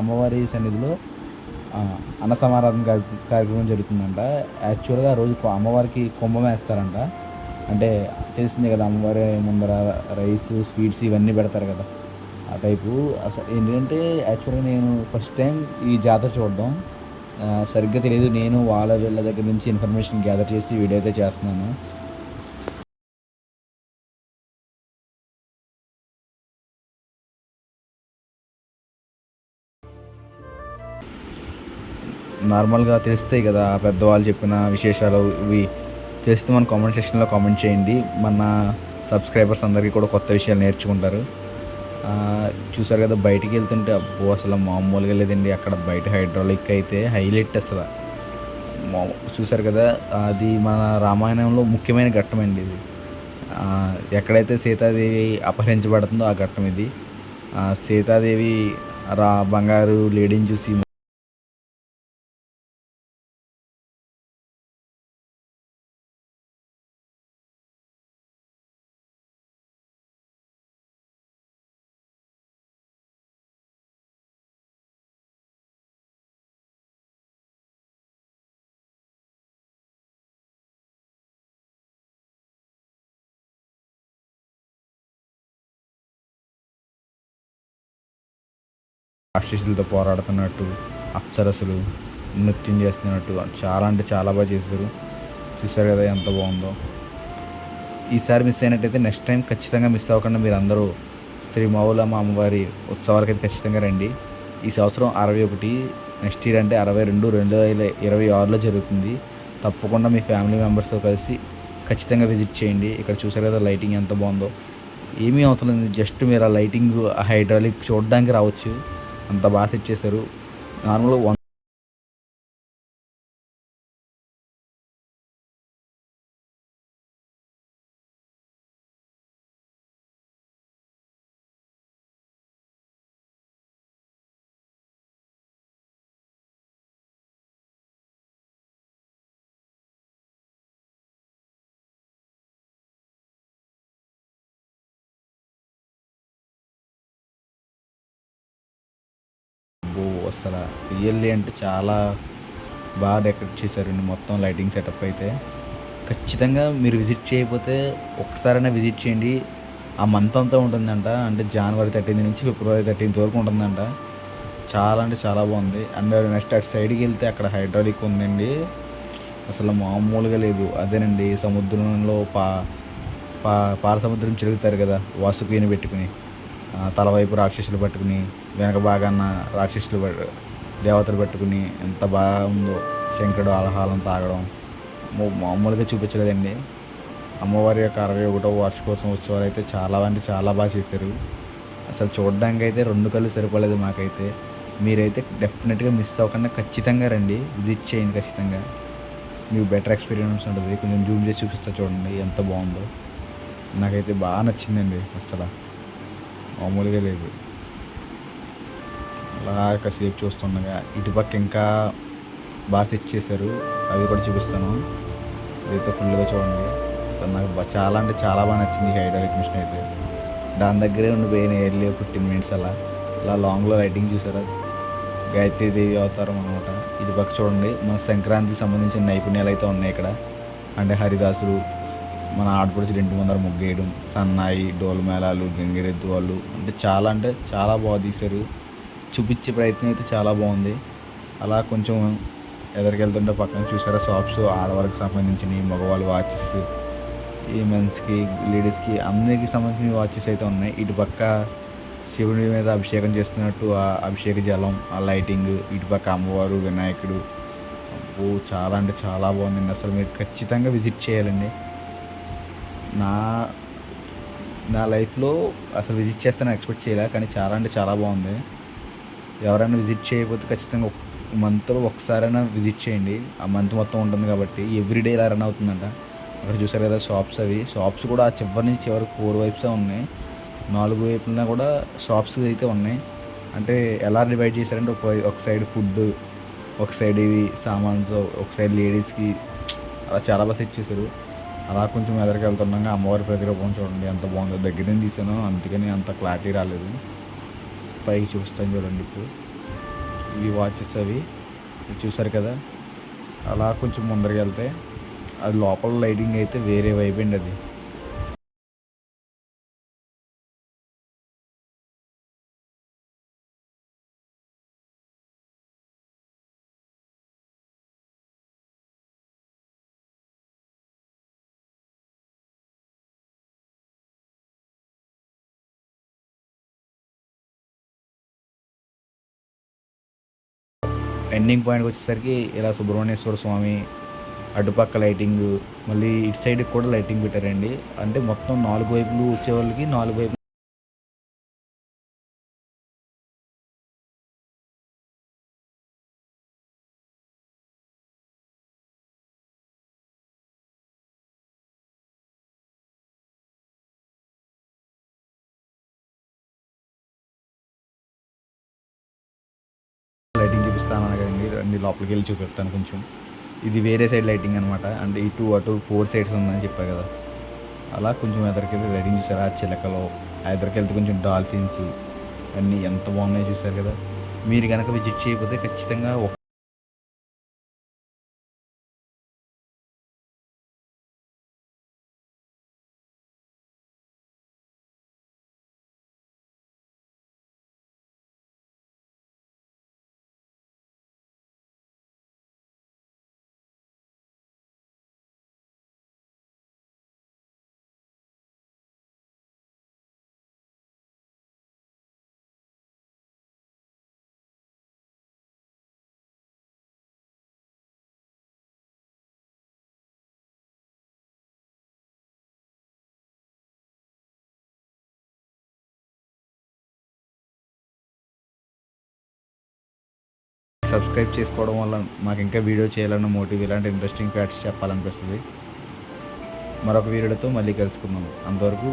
అమ్మవారి సన్నిధిలో అన్న సమారాధన కార్యక్రమం జరుగుతుందంట. యాక్చువల్గా ఆ రోజు అమ్మవారికి కుంభం వేస్తారంట. అంటే తెలిసిందే కదా, అమ్మవారి ముందర రైస్, స్వీట్స్ ఇవన్నీ పెడతారు కదా, ఆ టైపు. అసలు ఏంటంటే యాక్చువల్గా నేను ఫస్ట్ టైం ఈ జాతర చూడడం, సరిగ్గా తెలియదు. నేను వీళ్ళ దగ్గర నుంచి ఇన్ఫర్మేషన్ గ్యాదర్ చేసి వీడియో అయితే చేస్తున్నాను. నార్మల్గా తెలుస్తాయి కదా పెద్దవాళ్ళు చెప్పిన విశేషాలు, ఇవి తెలిస్తే మన కామెంట్ సెక్షన్లో కామెంట్ చేయండి. మన సబ్స్క్రైబర్స్ అందరికీ కూడా కొత్త విషయాలు నేర్చుకుంటారు. చూసారు కదా, బయటికి వెళ్తుంటే అబ్బో అసలు మామూలుగా లేదండి. అక్కడ బయట హైడ్రాలిక్ అయితే హైలైట్ అసలు. చూసారు కదా, అది మన రామాయణంలో ముఖ్యమైన ఘట్టం అండి ఇది. ఎక్కడైతే సీతాదేవి అపహరించబడుతుందో ఆ ఘట్టం ఇది. సీతాదేవి బంగారు లేడీని చూసి రాక్షసులతో పోరాడుతున్నట్టు, అప్సరసులు నృత్యం చేస్తున్నట్టు చాలా అంటే చాలా బాగా చేశారు. చూసారు కదా ఎంత బాగుందో. ఈసారి మిస్ అయినట్టయితే నెక్స్ట్ టైం ఖచ్చితంగా మిస్ అవ్వకుండా మీరు అందరూ శ్రీ మౌలమ్మ అమ్మవారి ఉత్సవాలకైతే ఖచ్చితంగా రండి. ఈ సంవత్సరం 61, నెక్స్ట్ ఇయర్ అంటే 62, 2026లో జరుగుతుంది. తప్పకుండా మీ ఫ్యామిలీ మెంబర్స్తో కలిసి ఖచ్చితంగా విజిట్ చేయండి. ఇక్కడ చూసారు కదా లైటింగ్ ఎంత బాగుందో. ఏమీ అవసరం లేదు, జస్ట్ మీరు ఆ లైటింగ్, ఆ హైడ్రాలిక్ చూడడానికి రావచ్చు. అంత బాగా సెట్ చేశారు. నార్మల్గా అసలు రియల్లీ అంటే చాలా బాగా డెకరేట్ చేశారండి మొత్తం లైటింగ్ సెటప్ అయితే. ఖచ్చితంగా మీరు విజిట్ చేయకపోతే ఒకసారైనా విజిట్ చేయండి. ఆ మంత్ అంతా ఉంటుందంట, అంటే జనవరి 13 నుంచి ఫిబ్రవరి 13 వరకు ఉంటుందంట. చాలా అంటే చాలా బాగుంది. అండ్ నెక్స్ట్ అటు సైడ్కి వెళ్తే అక్కడ హైడ్రాలిక్ ఉందండి, అసలు మామూలుగా లేదు. అదేనండి సముద్రంలో పాలసముద్రం చెరుగుతారు కదా, వాసుకుని పెట్టుకుని, తలవైపు రాక్షసులు పట్టుకుని, వెనక భాగాన రాక్షసులు దేవతలు పట్టుకుని ఎంత బాగుందో. శంకరుడు ఆలహాలం తాగడం మామూలుగా చూపించలేదండి. అమ్మవారి యొక్క 61వ వార్షికోత్సవం ఉత్సవాలు అయితే చాలా అంటే చాలా బాగా చేస్తారు. అసలు చూడడానికి అయితే 2 కళ్ళు సరిపోలేదు మాకైతే. మీరైతే డెఫినెట్గా మిస్ అవ్వకుండా ఖచ్చితంగా రండి, విజిట్ చేయండి. ఖచ్చితంగా మీకు బెటర్ ఎక్స్పీరియన్స్ ఉంటుంది. కొంచెం జూమ్ చేసి చూపిస్తా చూడండి ఎంత బాగుందో. నాకైతే బాగా నచ్చిందండి, అసలు మామూలుగా లేదు. అలా కాసేపు చూస్తుండగా ఇటుపక్క ఇంకా బాగా సెట్ చేశారు, అవి కూడా చూపిస్తాను. ఇదైతే ఫుల్గా చూడండి. అసలు నాకు చాలా అంటే చాలా బాగా నచ్చింది ఈ హైడ్రాలిక్ మిషన్ అయితే. దాని దగ్గరే ఉండిపోయిన ఎర్లీ 15 మినిట్స్ అలా లాంగ్లో లైటింగ్ చూసారా, గాయత్రీదేవి అవతారం అనమాట. ఇటుపక్క చూడండి మన సంక్రాంతికి సంబంధించిన నైపుణ్యాలు అయితే ఉన్నాయి ఇక్కడ. అంటే హరిదాసులు, మన ఆడపడుచులు ఇంటి ముందర ముగ్గేయడం, సన్నాయి, డోలు మేళాలు, గంగిరెద్దు వాళ్ళు, అంటే చాలా బాగా తీశారు. చూపించే ప్రయత్నం అయితే చాలా బాగుంది. అలా కొంచెం ఎదురుకెళ్తుంటే పక్కన చూసారా షాప్స్, ఆడవాళ్ళకి సంబంధించినవి, మగవాళ్ళు వాచెస్, ఈ మెన్స్కి, లేడీస్కి అందరికీ సంబంధించిన వాచెస్ అయితే ఉన్నాయి. ఇటుపక్క శివుడి మీద అభిషేకం చేస్తున్నట్టు ఆ అభిషేక జలం, ఆ లైటింగ్, ఇటుపక్క అమ్మవారు, వినాయకుడు, చాలా అంటే చాలా బాగుందండి. అసలు మీరు ఖచ్చితంగా విజిట్ చేయాలండి. నా లైఫ్లో అసలు విజిట్ చేస్తానని ఎక్స్పెక్ట్ చేయలే, కానీ చాలా అంటే చాలా బాగుంది. ఎవరైనా విజిట్ చేయకపోతే ఖచ్చితంగా మంత్లో ఒకసారైనా విజిట్ చేయండి. ఆ మంత్ మొత్తం ఉంటుంది కాబట్టి ఎవ్రీడే ఇలా రన్ అవుతుందంట. అక్కడ చూసారు కదా షాప్స్ కూడా ఆ చివరి నుంచి చివరికి 4 వైపుసే ఉన్నాయి. 4 వైపులా కూడా షాప్స్ అయితే ఉన్నాయి. అంటే ఎలా డివైడ్ చేశారంటే ఒక సైడ్ ఫుడ్, ఒక సైడ్ ఇవి సామాన్స్, ఒక సైడ్ లేడీస్కి, అలా చాలా బాగా సెట్ చేశారు. అలా కొంచెం ఎదురుకి వెళ్తుండగా అమ్మవారి ప్రతిరూపం చూడండి ఎంత బాగుందో. దగ్గర నుంచి తీసాను అందుకని అంత క్లారిటీ రాలేదు, పైకి చూపిస్తాను చూడండి. ఇప్పుడు ఇవి వాచెస్ అవి చూసారు కదా. అలా కొంచెం ముందరికి వెళ్తే అది లోపల లైటింగ్ అయితే వేరే వైపు అండి అది. ఎండింగ్ పాయింట్కి వచ్చేసరికి ఇలా సుబ్రహ్మణ్యేశ్వర స్వామి అటుపక్క లైటింగ్, మళ్ళీ ఇటు సైడ్ కూడా లైటింగ్ పెట్టారండి. అంటే మొత్తం 4 వైపులు వచ్చేవాళ్ళకి 4 వైపులు లైటింగ్ చూపిస్తాను కదండి. రండి లోపలికి వెళ్ళి చూపిస్తాను కొంచెం. ఇది వేరే సైడ్ లైటింగ్ అనమాట. అంటే ఇటు అటు 4 సైడ్స్ ఉందని చెప్పా కదా. అలా కొంచెం ఎదరికెళ్ళి లైటింగ్ చూసారు. ఆ చిలకలు, ఆ ఎదరికెళ్తే కొంచెం డాల్ఫిన్స్ అన్నీ ఎంత బాగున్నాయో చూసారు కదా. మీరు కనుక విజిట్ చేయకపోతే ఖచ్చితంగా సబ్స్క్రైబ్ చేసుకోవడం వల్ల మాకు ఇంకా వీడియో చేయాలన్న మోటివ్, ఇలాంటి ఇంట్రెస్టింగ్ ఫ్యాక్ట్స్ చెప్పాలనిపిస్తుంది. మరొక వీడియోతో మళ్ళీ కలుసుకుందాం. అంతవరకు